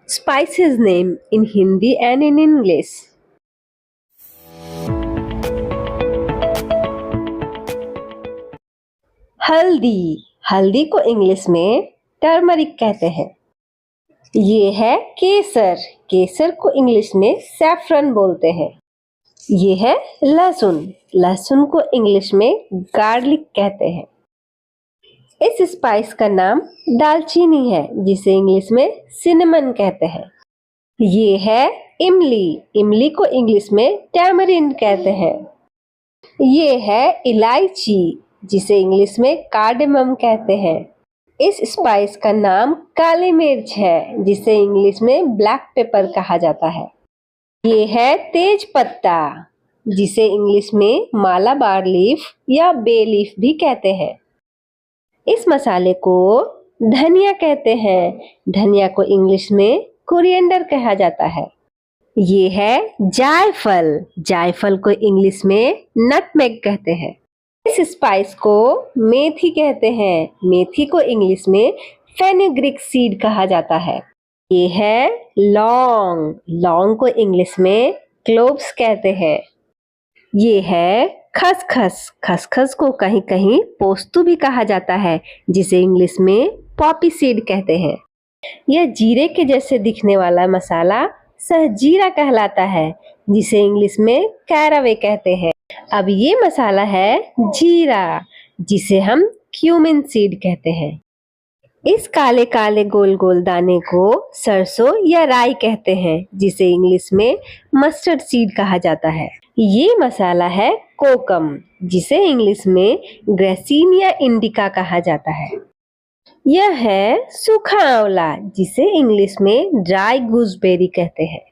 spices name in Hindi and in English. हल्दी, हल्दी को इंग्लिश में टर्मरिक कहते हैं। ये है केसर, केसर को इंग्लिश में सैफरन बोलते हैं। ये है लहसुन, लहसुन को इंग्लिश में गार्लिक कहते हैं। इस स्पाइस का नाम दालचीनी है, जिसे इंग्लिश में सिनेमन कहते हैं। ये है इमली, इमली को इंग्लिश में टैमरिंड कहते हैं। ये है इलायची, जिसे इंग्लिश में कार्डेमम कहते हैं। इस स्पाइस का नाम काली मिर्च है, जिसे इंग्लिश में ब्लैक पेपर कहा जाता है। ये है तेज पत्ता, जिसे इंग्लिश में मालाबार लीफ या बे लीफ भी कहते हैं। इस मसाले को धनिया कहते हैं, धनिया को इंग्लिश में कोरिएंडर कहा जाता है। ये है जायफल, जायफल को इंग्लिश में नटमेग कहते हैं। इस स्पाइस को मेथी कहते हैं, मेथी को इंग्लिश में फेनुग्रीक सीड कहा जाता है। ये है लौंग, लौंग को इंग्लिश में क्लोव्स कहते हैं। ये है खसखस, खसखस को कहीं कहीं पोस्तु भी कहा जाता है, जिसे इंग्लिश में पॉपी सीड कहते हैं। यह जीरे के जैसे दिखने वाला मसाला सहजीरा कहलाता है, जिसे इंग्लिश में कैरावे कहते हैं। अब ये मसाला है जीरा, जिसे हम क्यूमिन सीड कहते हैं। इस काले काले गोल गोल दाने को सरसों या राई कहते हैं, जिसे इंग्लिश में मस्टर्ड सीड कहा जाता है। ये मसाला है कोकम, जिसे इंग्लिश में ग्रेसिनिया इंडिका कहा जाता है। यह है सूखा आंवला, जिसे इंग्लिश में ड्राई गूसबेरी कहते हैं।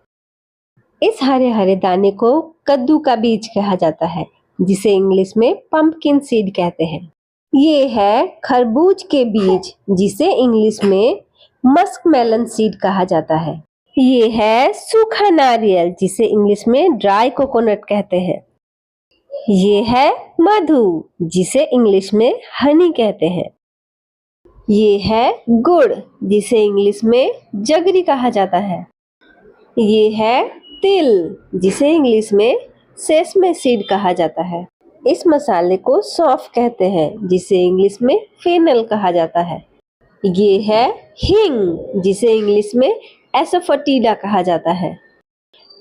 इस हरे हरे दाने को कद्दू का बीज कहा जाता है, जिसे इंग्लिश में पंपकिन सीड कहते हैं। ये है खरबूज के बीज, जिसे इंग्लिश में मस्क मेलन सीड कहा जाता है। ये है सूखा नारियल, जिसे इंग्लिश में ड्राई कोकोनट कहते हैं। ये है मधु, जिसे इंग्लिश में हनी कहते हैं। ये है गुड़, जिसे इंग्लिश में जगरी कहा जाता है। ये है तिल, जिसे इंग्लिश में सेसमे सीड कहा जाता है। इस मसाले को सौंफ कहते हैं, जिसे इंग्लिश में फेनल कहा जाता है। ये है हींग, जिसे इंग्लिश में एसोफोटिडा कहा जाता है।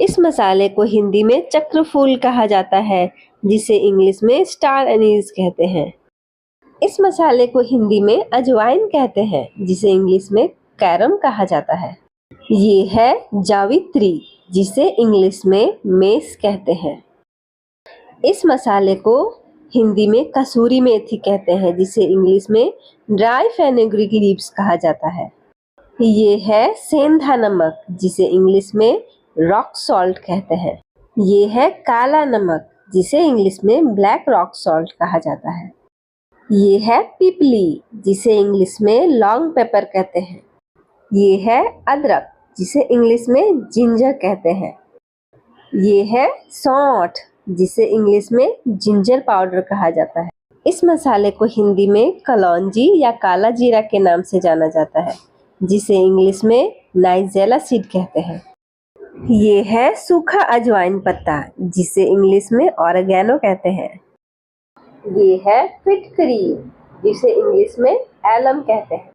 इस मसाले को हिंदी में चक्रफूल कहा जाता है, जिसे इंग्लिश में स्टार एनीज कहते हैं। इस मसाले को हिंदी में अजवाइन कहते हैं, जिसे इंग्लिश में कैरम कहा जाता है। ये है जावित्री, जिसे इंग्लिश में मेस कहते हैं। इस मसाले को हिंदी में कसूरी मेथी कहते हैं, जिसे इंग्लिश में ड्राई फेनुग्रीक लीव्स कहा जाता है। ये है सेंधा नमक, जिसे इंग्लिश में रॉक सॉल्ट कहते हैं। ये है काला नमक, जिसे इंग्लिश में ब्लैक रॉक सॉल्ट कहा जाता है। ये है पिपली, जिसे इंग्लिश में लॉन्ग पेपर कहते हैं। ये है अदरक, जिसे इंग्लिश में जिंजर कहते हैं। ये है सौंठ, जिसे इंग्लिश में जिंजर पाउडर कहा जाता है। इस मसाले को हिंदी में कलौंजी या काला जीरा के नाम से जाना जाता है, जिसे इंग्लिश में नाइजेला सीड कहते हैं। ये है सूखा अजवाइन पत्ता, जिसे इंग्लिश में ऑरिगेनो कहते हैं। ये है फिटकरी, जिसे इंग्लिश में एलम कहते हैं।